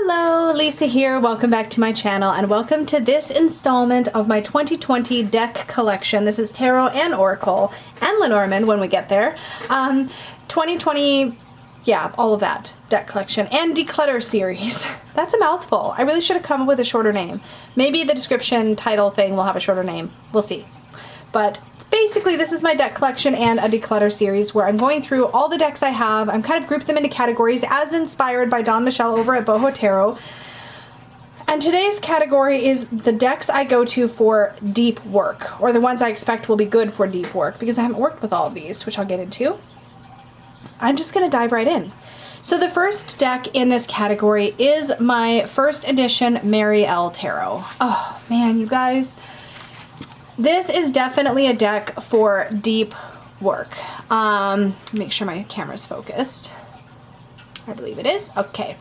Hello, Lisa here. Welcome back to my channel and welcome to this installment of my 2020 deck collection. This is Tarot and Oracle and Lenormand when we get there. 2020, yeah, all of that deck collection and Declutter series. That's a mouthful. I really should have come up with a shorter name. Maybe the description title thing will have a shorter name. We'll see. But basically, this is my deck collection and a declutter series where I'm going through all the decks I have. I'm kind of grouped them into categories as inspired by Dawn Michelle over at Boho Tarot. And today's category is the decks I go to for deep work, or the ones I expect will be good for deep work, because I haven't worked with all of these, which I'll get into. I'm just going to dive right in. So the first deck in this category is my first edition Marielle Tarot. Oh man, you guys. This is definitely a deck for deep work. Make sure my camera's focused. I believe it is. Okay.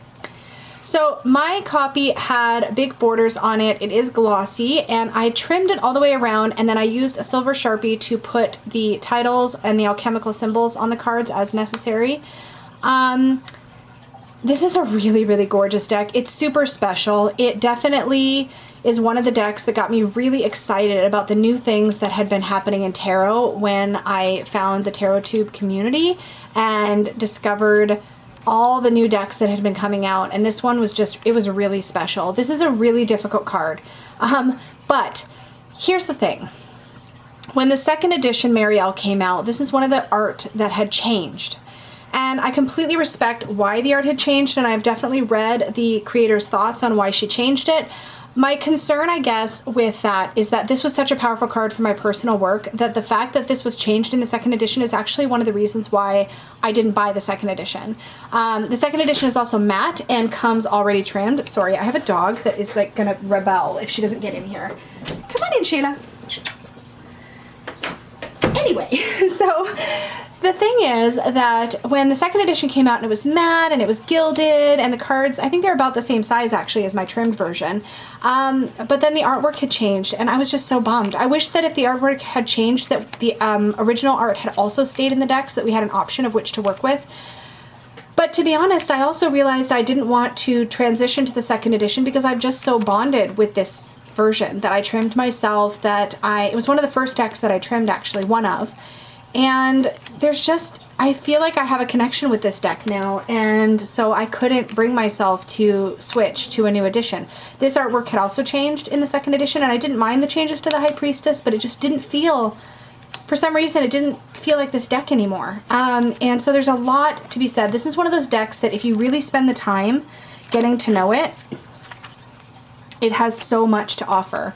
So my copy had big borders on it. It is glossy, and I trimmed it all the way around, and then I used a silver Sharpie to put the titles and the alchemical symbols on the cards as necessary. This is a really, really gorgeous deck. It's super special. It definitely is one of the decks that got me really excited about the new things that had been happening in tarot when I found the TarotTube community and discovered all the new decks that had been coming out. And this one was just, it was really special. This is a really difficult card. But here's the thing. When the second edition Marielle came out, this is one of the art that had changed. And I completely respect why the art had changed, and I've definitely read the creator's thoughts on why she changed it. My concern, I guess, with that is that this was such a powerful card for my personal work that the fact that this was changed in the second edition is actually one of the reasons why I didn't buy the second edition. The second edition is also matte and comes already trimmed. Sorry, I have a dog that is like gonna rebel if she doesn't get in here. Come on in, Shayla. Anyway, so the thing is that when the second edition came out and it was matte and it was gilded and the cards, I think they're about the same size actually as my trimmed version, but then the artwork had changed and I was just so bummed. I wish that if the artwork had changed that the original art had also stayed in the deck so that we had an option of which to work with. But to be honest, I also realized I didn't want to transition to the second edition because I'm just so bonded with this version that I trimmed myself, that it was one of the first decks that I trimmed, actually, one of. And there's just, I feel like I have a connection with this deck now, and so I couldn't bring myself to switch to a new edition. This artwork had also changed in the second edition, and I didn't mind the changes to the High Priestess, but it just didn't feel, for some reason, it didn't feel like this deck anymore. And so there's a lot to be said. This is one of those decks that if you really spend the time getting to know it, it has so much to offer.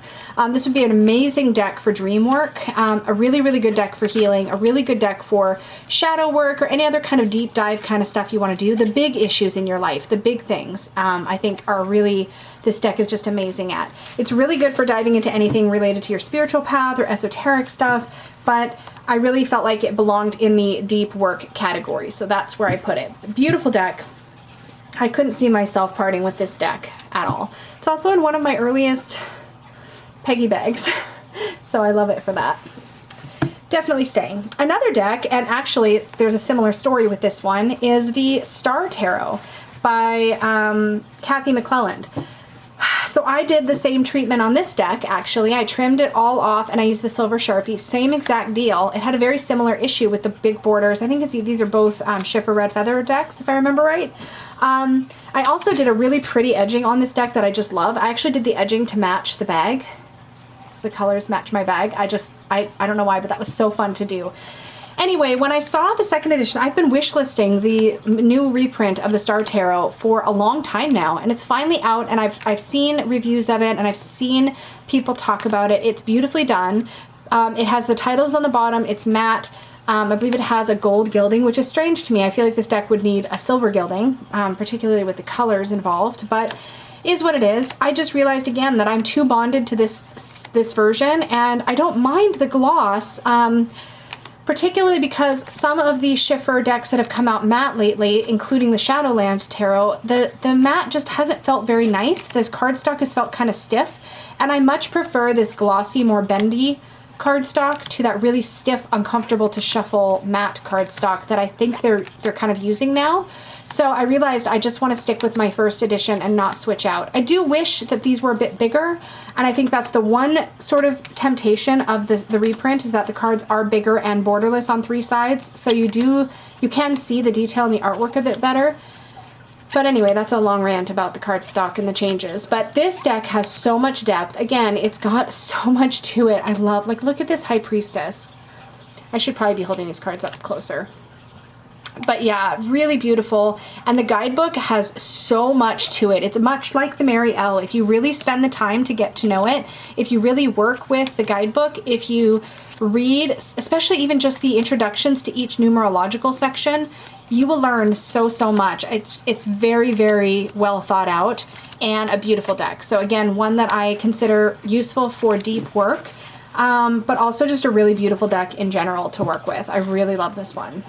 This would be an amazing deck for dream work, a really, really good deck for healing, a really good deck for shadow work or any other kind of deep dive kind of stuff you want to do. The big issues in your life, the big things, I think are really, this deck is just amazing at. It's really good for diving into anything related to your spiritual path or esoteric stuff, but I really felt like it belonged in the deep work category, so that's where I put it. Beautiful deck. I couldn't see myself parting with this deck at all. It's also in one of my earliest Peggy bags, so I love it for that. Definitely staying. Another deck, and actually there's a similar story with this one, is the Star Tarot by Kathy McClelland. So I did the same treatment on this deck, actually. I trimmed it all off and I used the silver Sharpie, same exact deal. It had a very similar issue with the big borders. I think these are both Schiffer Red Feather decks, if I remember right. I also did a really pretty edging on this deck that I just love. I actually did the edging to match the bag. So the colors match my bag. I don't know why, but that was so fun to do. Anyway, when I saw the second edition, I've been wishlisting the new reprint of the Star Tarot for a long time now, and it's finally out, and I've seen reviews of it, and I've seen people talk about it. It's beautifully done. It has the titles on the bottom. It's matte. I believe it has a gold gilding, which is strange to me. I feel like this deck would need a silver gilding, particularly with the colors involved, but is what it is. I just realized again that I'm too bonded to this version, and I don't mind the gloss, particularly because some of the Schiffer decks that have come out matte lately, including the Shadowland Tarot, the matte just hasn't felt very nice. This cardstock has felt kind of stiff, and I much prefer this glossy, more bendy cardstock to that really stiff, uncomfortable to shuffle matte cardstock that I think they're kind of using now. So I realized I just want to stick with my first edition and not switch out. I do wish that these were a bit bigger, and I think that's the one sort of temptation of the reprint, is that the cards are bigger and borderless on 3 sides, so you can see the detail in the artwork a bit better. But anyway, that's a long rant about the cardstock and the changes. But this deck has so much depth. Again, it's got so much to it. I love, like, look at this High Priestess. I should probably be holding these cards up closer. But yeah, really beautiful. And the guidebook has so much to it. It's much like the Marielle. If you really spend the time to get to know it, if you really work with the guidebook, if you read, especially even just the introductions to each numerological section, you will learn so much. It's very, very well thought out and a beautiful deck. So again, one that I consider useful for deep work, but also just a really beautiful deck in general to work with. I really love this one.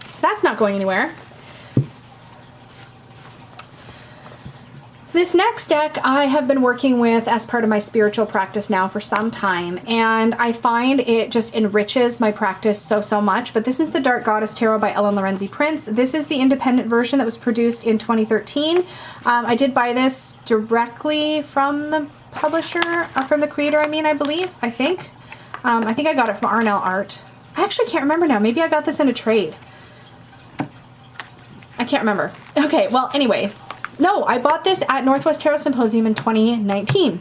So that's not going anywhere. This next deck I have been working with as part of my spiritual practice now for some time, and I find it just enriches my practice so much. But this is the Dark Goddess Tarot by Ellen Lorenzi Prince. This is the independent version that was produced in 2013. I did buy this directly from the publisher, or from the creator, I think I got it from Arnell Art. I actually can't remember now. Maybe I got this in a trade. I can't remember. Okay, well, anyway. No, I bought this at Northwest Tarot Symposium in 2019.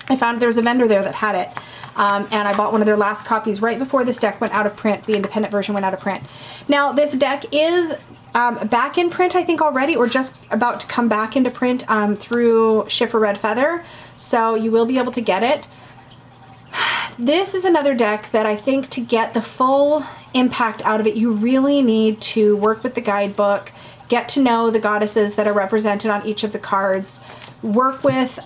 I found there was a vendor there that had it. And I bought one of their last copies right before this deck went out of print. The independent version went out of print. Now, this deck is back in print, I think, already, or just about to come back into print through Schiffer Red Feather. So you will be able to get it. This is another deck that I think, to get the full impact out of it, you really need to work with the guidebook, get to know the goddesses that are represented on each of the cards, work with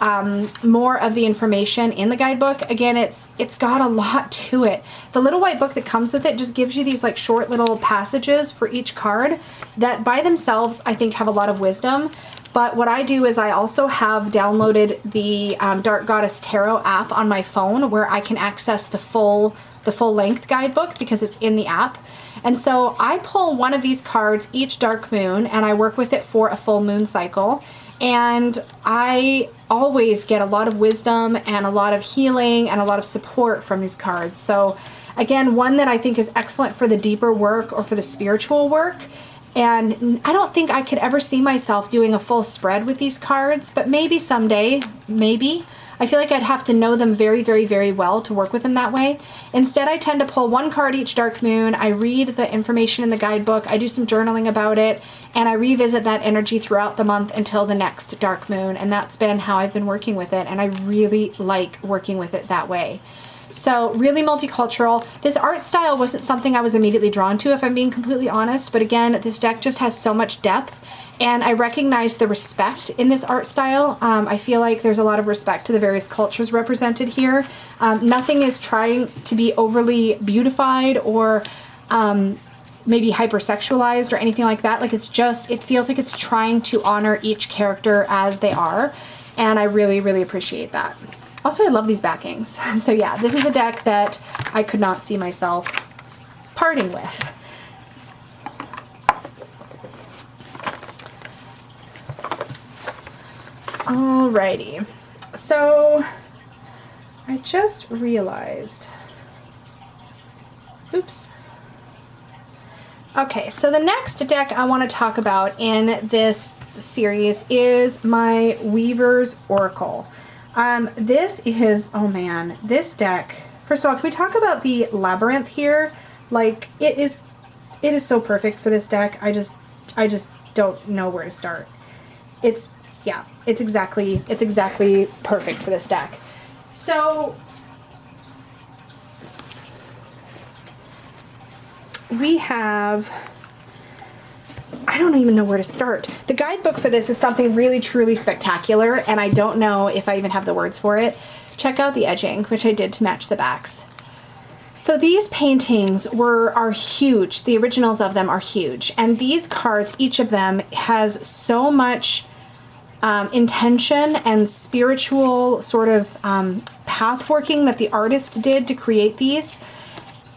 more of the information in the guidebook. Again, it's got a lot to it. The little white book that comes with it just gives you these like short little passages for each card that by themselves I think have a lot of wisdom. But what I do is I also have downloaded the Dark Goddess Tarot app on my phone, where I can access the full length guidebook because it's in the app. And so I pull one of these cards each dark moon, and I work with it for a full moon cycle. And I always get a lot of wisdom and a lot of healing and a lot of support from these cards. So again, one that I think is excellent for the deeper work or for the spiritual work. And I don't think I could ever see myself doing a full spread with these cards, but maybe someday, maybe. I feel like I'd have to know them very, very, very well to work with them that way. Instead, I tend to pull one card each dark moon. I read the information in the guidebook. I do some journaling about it, and I revisit that energy throughout the month until the next dark moon. And that's been how I've been working with it, and I really like working with it that way. So really multicultural. This art style wasn't something I was immediately drawn to, if I'm being completely honest. But again, this deck just has so much depth, and I recognize the respect in this art style. I feel like there's a lot of respect to the various cultures represented here. Nothing is trying to be overly beautified or maybe hypersexualized or anything like that. Like, it's just, it feels like it's trying to honor each character as they are. And I really, really appreciate that. Also, I love these backings. So yeah, this is a deck that I could not see myself parting with. Alrighty, so I just realized, oops. Okay, so the next deck I want to talk about in this series is my Weaver's Oracle. This is, oh man, this deck, first of all, can we talk about the labyrinth here? Like, it is so perfect for this deck. I just don't know where to start. Yeah, it's exactly perfect for this deck. So we have, I don't even know where to start. The guidebook for this is something really truly spectacular, and I don't know if I even have the words for it. Check out the edging, which I did to match the backs. So these paintings are huge. The originals of them are huge, and these cards, each of them has so much intention and spiritual sort of path working that the artist did to create these.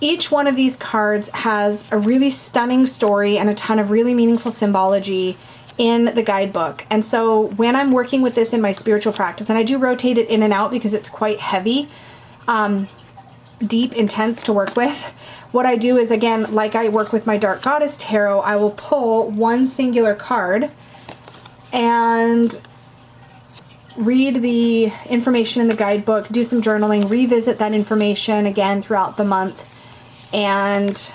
Each one of these cards has a really stunning story and a ton of really meaningful symbology in the guidebook. And so when I'm working with this in my spiritual practice, and I do rotate it in and out because it's quite heavy, deep, intense to work with, what I do is, again, like I work with my Dark Goddess Tarot, I will pull one singular card and read the information in the guidebook, do some journaling, revisit that information again throughout the month, and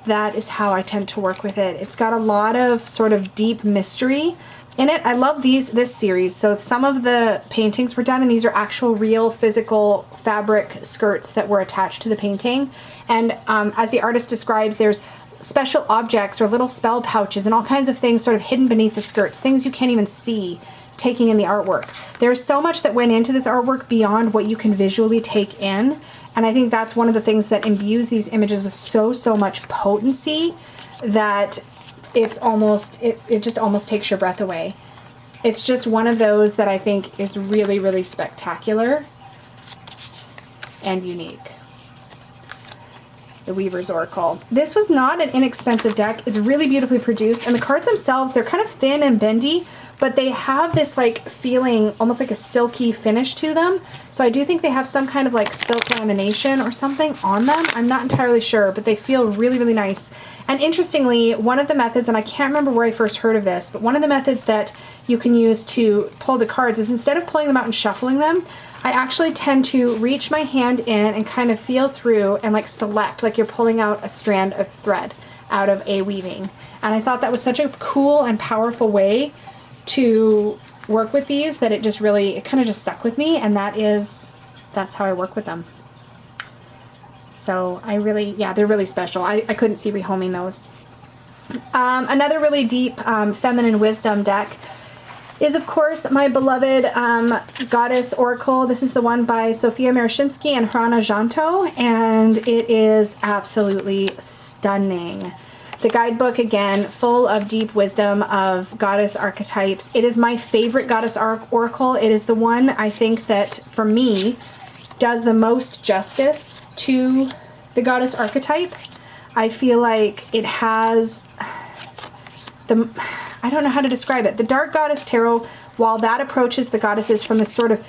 that is how I tend to work with it. It's got a lot of sort of deep mystery in it. I love this series. So some of the paintings were done, and these are actual real physical fabric skirts that were attached to the painting. And as the artist describes, there's special objects or little spell pouches and all kinds of things sort of hidden beneath the skirts, things you can't even see taking in the artwork. There's so much that went into this artwork beyond what you can visually take in. And I think that's one of the things that imbues these images with so much potency that it's almost, it just almost takes your breath away. It's just one of those that I think is really spectacular and unique. The Weaver's Oracle. This was not an inexpensive deck. It's really beautifully produced, and the cards themselves, they're kind of thin and bendy, but they have this like feeling, almost like a silky finish to them. So I do think they have some kind of like silk lamination or something on them. I'm not entirely sure, but they feel really nice. And interestingly, one of the methods, and I can't remember where I first heard of this, but one of the methods that you can use to pull the cards is, instead of pulling them out and shuffling them, I actually tend to reach my hand in and kind of feel through and like select, like you're pulling out a strand of thread out of a weaving. And I thought that was such a cool and powerful way to work with these that it just really, it kind of just stuck with me, and that's how I work with them. So I really, yeah, they're really special. I couldn't see rehoming those. Another really deep feminine wisdom deck is, of course, my beloved Goddess Oracle. This is the one by Sofia Marashinsky and Hrana Janto, and it is absolutely stunning. The guidebook, again, full of deep wisdom of goddess archetypes. It is my favorite Goddess Oracle. It is the one I think that, for me, does the most justice to the goddess archetype. I feel like it has I don't know how to describe it. The Dark Goddess Tarot, while that approaches the goddesses from this sort of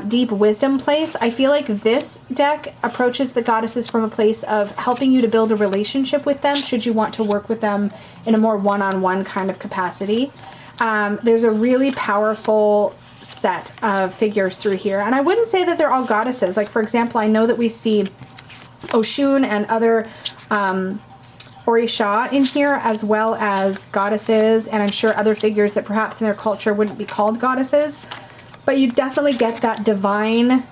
deep wisdom place, I feel like this deck approaches the goddesses from a place of helping you to build a relationship with them should you want to work with them in a more one-on-one kind of capacity. There's a really powerful set of figures through here, and I wouldn't say that they're all goddesses. Like, for example, I know that we see Oshun and other Orisha in here, as well as goddesses, and I'm sure other figures that perhaps in their culture wouldn't be called goddesses, but you definitely get that divine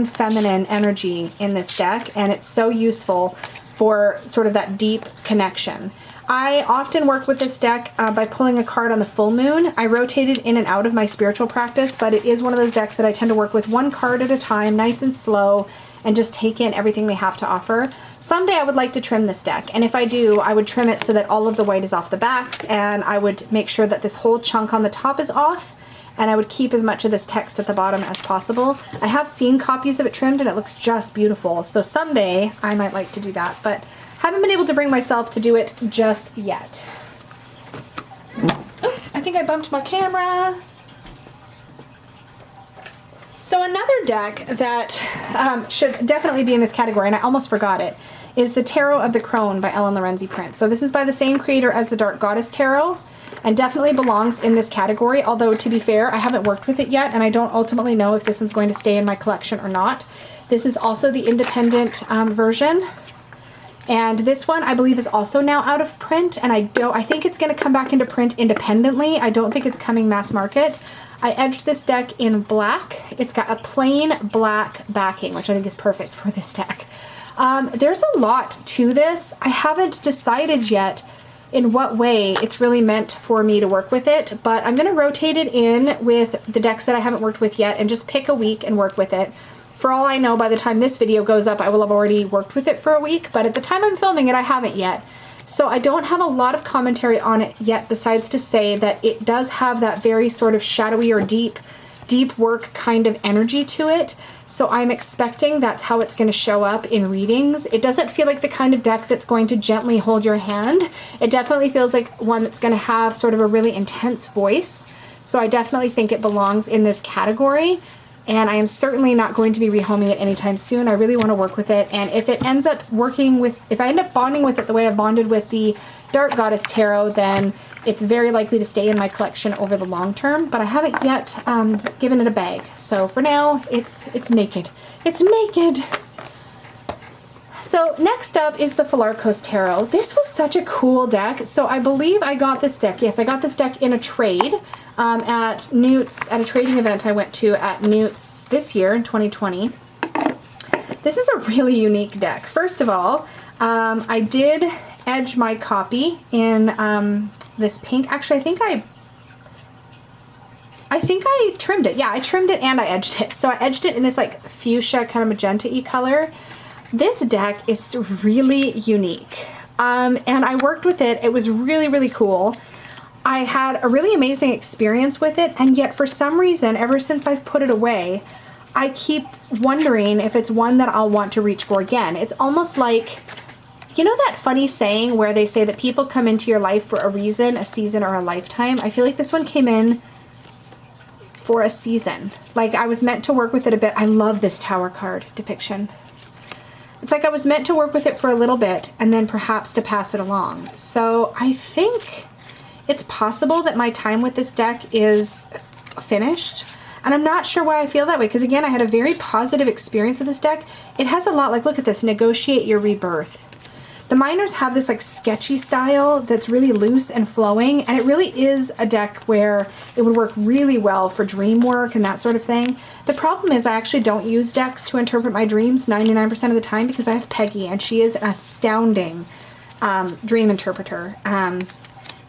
feminine energy in this deck, and it's so useful for sort of that deep connection. I often work with this deck by pulling a card on the full moon. I rotate it in and out of my spiritual practice, but it is one of those decks that I tend to work with one card at a time, nice and slow, and just take in everything they have to offer. Someday I would like to trim this deck, and if I do, I would trim it so that all of the white is off the backs, and I would make sure that this whole chunk on the top is off, and I would keep as much of this text at the bottom as possible. I have seen copies of it trimmed, and it looks just beautiful, so someday I might like to do that, but haven't been able to bring myself to do it just yet. Oops, I think I bumped my camera. So another deck that should definitely be in this category, and I almost forgot it, is the Tarot of the Crone by Ellen Lorenzi Prince. So this is by the same creator as the Dark Goddess Tarot, and definitely belongs in this category, although to be fair, I haven't worked with it yet, and I don't ultimately know if this one's going to stay in my collection or not. This is also the independent version, and this one I believe is also now out of print, and I think it's going to come back into print independently. I don't think it's coming mass market. I edged this deck in black. It's got a plain black backing, which I think is perfect for this deck. There's a lot to this. I haven't decided yet in what way it's really meant for me to work with it, but I'm going to rotate it in with the decks that I haven't worked with yet and just pick a week and work with it. For all I know, by the time this video goes up, I will have already worked with it for a week, but at the time I'm filming it, I haven't yet. So I don't have a lot of commentary on it yet, besides to say that it does have that very sort of shadowy or deep work kind of energy to it So I'm expecting that's how it's going to show up in readings. It doesn't feel like the kind of deck that's going to gently hold your hand. It definitely feels like one that's going to have sort of a really intense voice. So I definitely think it belongs in this category. And I am certainly not going to be rehoming it anytime soon. I really want to work with it. And if it ends up working with, if I end up bonding with it the way I've bonded with the Dark Goddess Tarot, then it's very likely to stay in my collection over the long term. But I haven't yet given it a bag. So for now, it's naked. It's naked. So next up is the Philarkos Tarot. This was such a cool deck. So I believe I got this deck. Yes, I got this deck in a trade. At Newt's, at a trading event I went to at Newt's this year in 2020. This is a really unique deck. First of all, I did edge my copy in this pink. Actually, I think I trimmed it. Yeah, I trimmed it and I edged it. So I edged it in this like fuchsia kind of magenta-y color. This deck is really unique. And I worked with it. It was really, really cool. I had a really amazing experience with it, and yet for some reason, ever since I've put it away, I keep wondering if it's one that I'll want to reach for again. It's almost like, you know that funny saying where they say that people come into your life for a reason, a season, or a lifetime? I feel like this one came in for a season. Like I was meant to work with it a bit. I love this Tower card depiction. It's like I was meant to work with it for a little bit and then perhaps to pass it along. So I think it's possible that my time with this deck is finished. And I'm not sure why I feel that way, because again, I had a very positive experience with this deck. It has a lot, like look at this, negotiate your rebirth. The minors have this like sketchy style that's really loose and flowing, and it really is a deck where it would work really well for dream work and that sort of thing. The problem is I actually don't use decks to interpret my dreams 99% of the time because I have Peggy, and she is an astounding dream interpreter.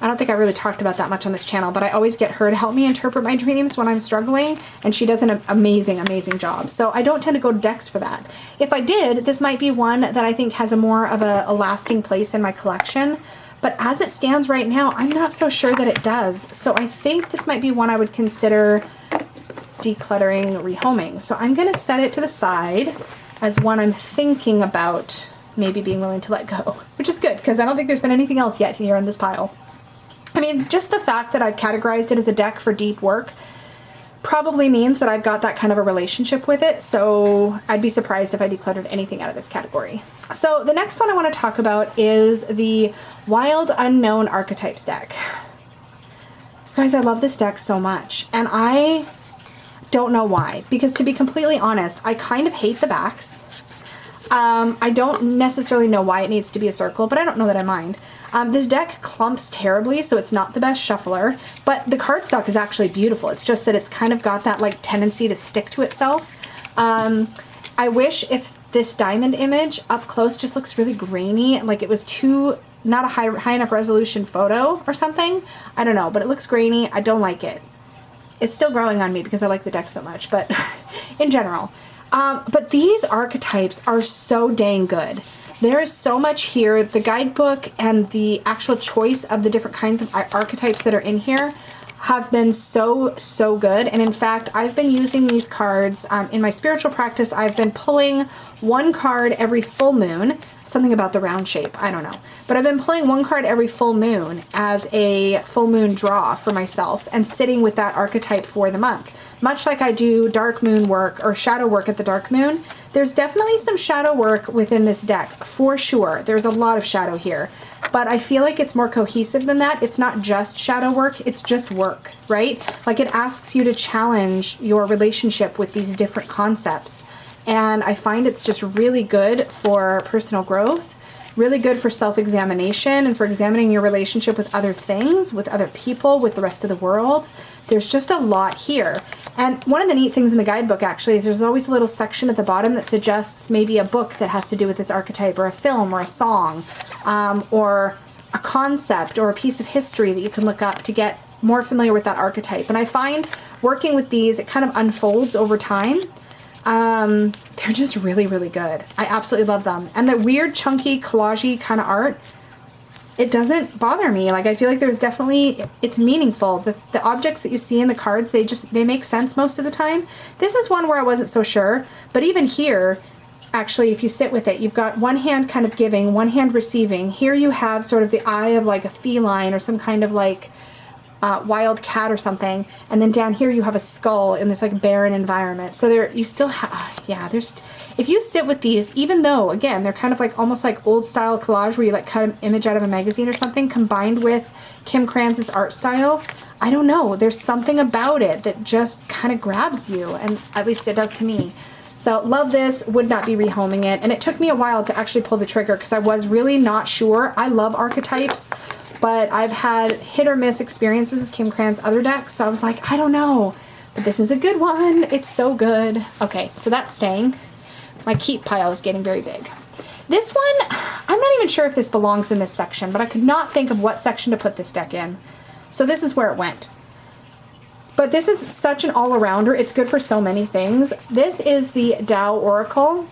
I don't think I really talked about that much on this channel, but I always get her to help me interpret my dreams when I'm struggling, and she does an amazing, amazing job. So I don't tend to go to decks for that. If I did, this might be one that I think has a more of a lasting place in my collection, but as it stands right now, I'm not so sure that it does. So I think this might be one I would consider decluttering, rehoming. So I'm going to set it to the side as one I'm thinking about maybe being willing to let go, which is good because I don't think there's been anything else yet here in this pile. I mean, just the fact that I've categorized it as a deck for deep work probably means that I've got that kind of a relationship with it, so I'd be surprised if I decluttered anything out of this category. So the next one I want to talk about is the Wild Unknown Archetypes deck. Guys, I love this deck so much, and I don't know why, because to be completely honest, I kind of hate the backs. I don't necessarily know why it needs to be a circle, but I don't know that I mind. This deck clumps terribly, so it's not the best shuffler, but the cardstock is actually beautiful. It's just that it's kind of got that like tendency to stick to itself. I wish if this diamond image up close just looks really grainy, like it was not a high enough resolution photo or something. I don't know, but it looks grainy. I don't like it. It's still growing on me because I like the deck so much, but in general. But these archetypes are so dang good. There is so much here. The guidebook and the actual choice of the different kinds of archetypes that are in here have been so, so good. And in fact, I've been using these cards in my spiritual practice. I've been pulling one card every full moon. Something about the round shape, I don't know. But I've been pulling one card every full moon as a full moon draw for myself and sitting with that archetype for the month. Much like I do dark moon work or shadow work at the dark moon, there's definitely some shadow work within this deck, for sure. There's a lot of shadow here, but I feel like it's more cohesive than that. It's not just shadow work, it's just work, right? Like it asks you to challenge your relationship with these different concepts. And I find it's just really good for personal growth, really good for self-examination and for examining your relationship with other things, with other people, with the rest of the world. There's just a lot here. And one of the neat things in the guidebook actually is there's always a little section at the bottom that suggests maybe a book that has to do with this archetype, or a film, or a song, or a concept, or a piece of history that you can look up to get more familiar with that archetype. And I find working with these, it kind of unfolds over time. They're just really, really good. I absolutely love them. And the weird, chunky, collagey kind of art, it doesn't bother me. Like, I feel like there's definitely, it's meaningful. The objects that you see in the cards, they make sense most of the time. This is one where I wasn't so sure, but even here, actually, if you sit with it, you've got one hand kind of giving, one hand receiving. Here you have sort of the eye of like a feline or some kind of like wild cat or something, and then down here you have a skull in this like barren environment. So there, you still have, yeah, there's, if you sit with these, even though, again, they're kind of like almost like old style collage where you like cut an image out of a magazine or something, combined with Kim Kranz's art style, I don't know, there's something about it that just kind of grabs you, and at least it does to me. So love this, would not be rehoming it. And it took me a while to actually pull the trigger because I was really not sure. I love archetypes, but I've had hit or miss experiences with Kim Kranz's other decks. So I was like, I don't know, but this is a good one. It's so good. Okay, so that's staying. My keep pile is getting very big. This one, I'm not even sure if this belongs in this section, but I could not think of what section to put this deck in. So this is where it went. But this is such an all-arounder. It's good for so many things. This is the DAO Oracle.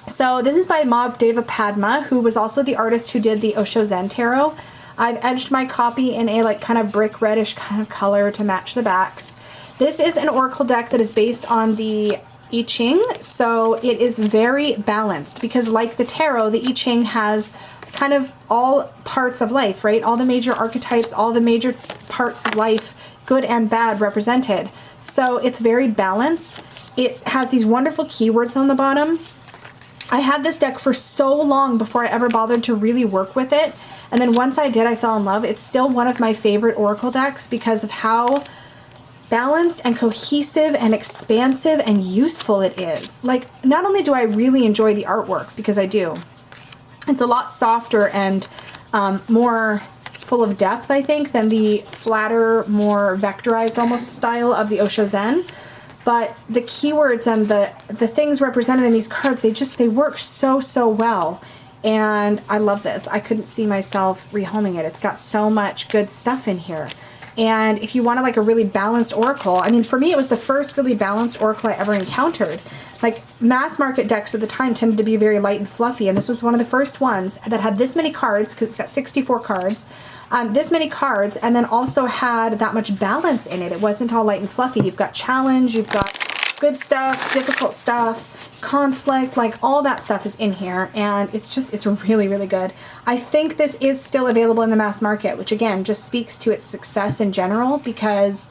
So this is by Mob Deva Padma, who was also the artist who did the Osho Zen Tarot. I've edged my copy in a like kind of brick reddish kind of color to match the backs. This is an Oracle deck that is based on the I Ching, so it is very balanced because like the Tarot, the I Ching has kind of all parts of life, right? All the major archetypes, all the major parts of life, good and bad, represented. So it's very balanced. It has these wonderful keywords on the bottom. I had this deck for so long before I ever bothered to really work with it. And then once I did, I fell in love. It's still one of my favorite Oracle decks because of how balanced and cohesive and expansive and useful it is. Like, not only do I really enjoy the artwork, because I do, it's a lot softer and more full of depth, I think, than the flatter, more vectorized almost style of the Osho Zen. But the keywords and the things represented in these cards, they work so well. And I love this. I couldn't see myself rehoming it. It's got so much good stuff in here. And if you wanted like a really balanced Oracle, I mean, for me, it was the first really balanced Oracle I ever encountered. Like, mass market decks at the time tended to be very light and fluffy, and this was one of the first ones that had this many cards, because it's got 64 cards, this many cards, and then also had that much balance in it. It wasn't all light and fluffy. You've got challenge, you've got good stuff, difficult stuff, conflict, like all that stuff is in here, and it's really, really good. I think this is still available in the mass market, which again just speaks to its success in general because,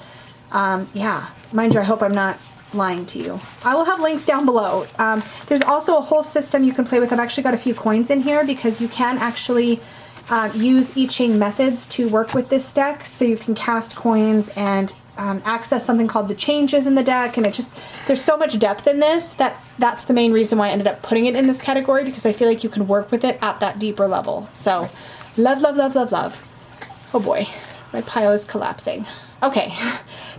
yeah, mind you, I hope I'm not lying to you. I will have links down below. There's also a whole system you can play with. I've actually got a few coins in here because you can actually use I Ching methods to work with this deck, so you can cast coins and access something called the changes in the deck, and there's so much depth in this that's the main reason why I ended up putting it in this category, because I feel like you can work with it at that deeper level. So love, love, love, love, love. Oh boy, my pile is collapsing. Okay,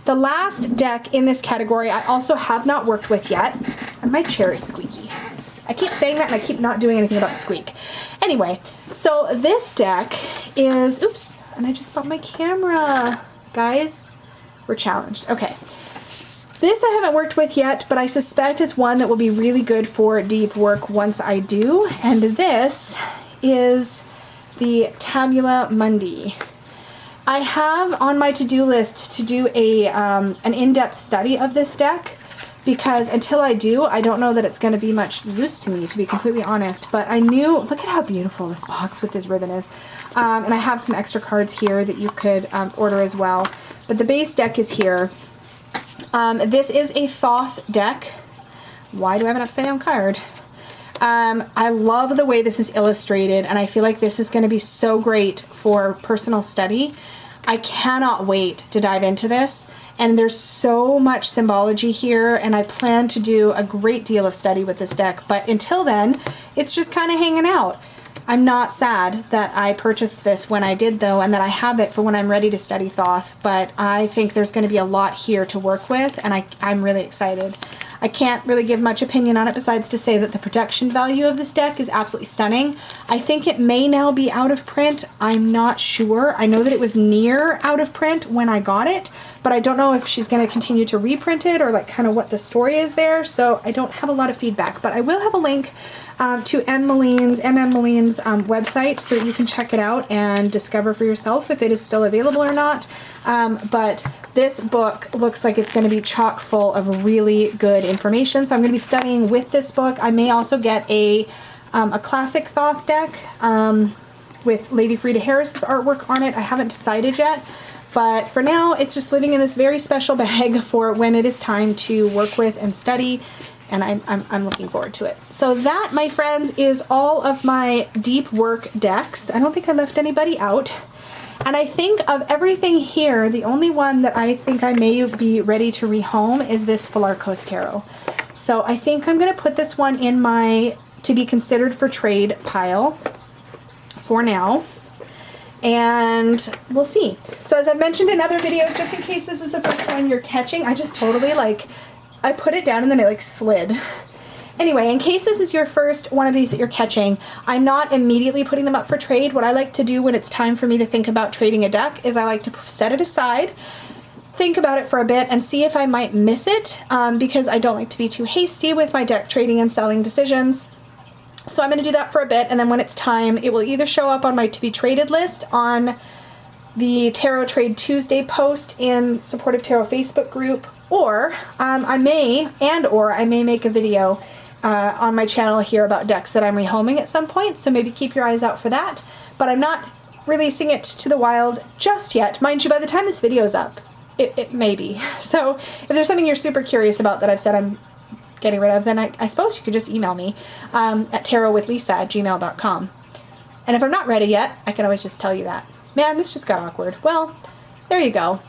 the last deck in this category I also have not worked with yet, and my chair is squeaky. I keep saying that and I keep not doing anything about the squeak. Anyway, so this deck is, oops, and I just bought my camera. Guys, we're challenged. Okay. This I haven't worked with yet, but I suspect it's one that will be really good for deep work once I do. And this is the Tabula Mundi. I have on my to-do list to do an in-depth study of this deck, because until I do, I don't know that it's going to be much use to me, to be completely honest. But I knew, look at how beautiful this box with this ribbon is. And I have some extra cards here that you could order as well. But the base deck is here. This is a Thoth deck. Why do I have an upside down card? I love the way this is illustrated, and I feel like this is going to be so great for personal study. I cannot wait to dive into this, and there's so much symbology here, and I plan to do a great deal of study with this deck, but until then, it's just kind of hanging out. I'm not sad that I purchased this when I did, though, and that I have it for when I'm ready to study Thoth, but I think there's going to be a lot here to work with, and I'm really excited. I can't really give much opinion on it besides to say that the production value of this deck is absolutely stunning. I think it may now be out of print. I'm not sure. I know that it was near out of print when I got it, but I don't know if she's going to continue to reprint it or like kind of what the story is there, so I don't have a lot of feedback, but I will have a link to MM Maline's website so that you can check it out and discover for yourself if it is still available or not. But this book looks like it's going to be chock full of really good information. So I'm going to be studying with this book. I may also get a classic Thoth deck with Lady Frida Harris's artwork on it. I haven't decided yet. But for now, it's just living in this very special bag for when it is time to work with and study, and I'm looking forward to it. So that, my friends, is all of my deep work decks. I don't think I left anybody out. And I think of everything here, the only one that I think I may be ready to rehome is this Philarkos Tarot. So I think I'm going to put this one in my to be considered for trade pile for now. And we'll see. So as I've mentioned in other videos, just in case this is the first one you're catching, I just totally I put it down and then it slid. Anyway, in case this is your first one of these that you're catching, I'm not immediately putting them up for trade. What I like to do when it's time for me to think about trading a deck is I like to set it aside, think about it for a bit, and see if I might miss it, because I don't like to be too hasty with my deck trading and selling decisions. So I'm going to do that for a bit, and then when it's time, it will either show up on my to be traded list on the Tarot Trade Tuesday post in Supportive Tarot Facebook group, or I may make a video on my channel here about decks that I'm rehoming at some point, so maybe keep your eyes out for that. But I'm not releasing it to the wild just yet. Mind you, by the time this video is up, it may be. So if there's something you're super curious about that I've said I'm getting rid of, then I suppose you could just email me at tarotwithlisa@gmail.com. And if I'm not ready yet, I can always just tell you that. Man, this just got awkward. Well, there you go.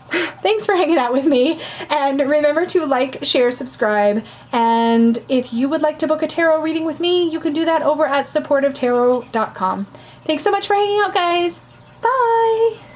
Thanks for hanging out with me. And remember to like, share, subscribe. And if you would like to book a tarot reading with me, you can do that over at supportivetarot.com. Thanks so much for hanging out, guys. Bye.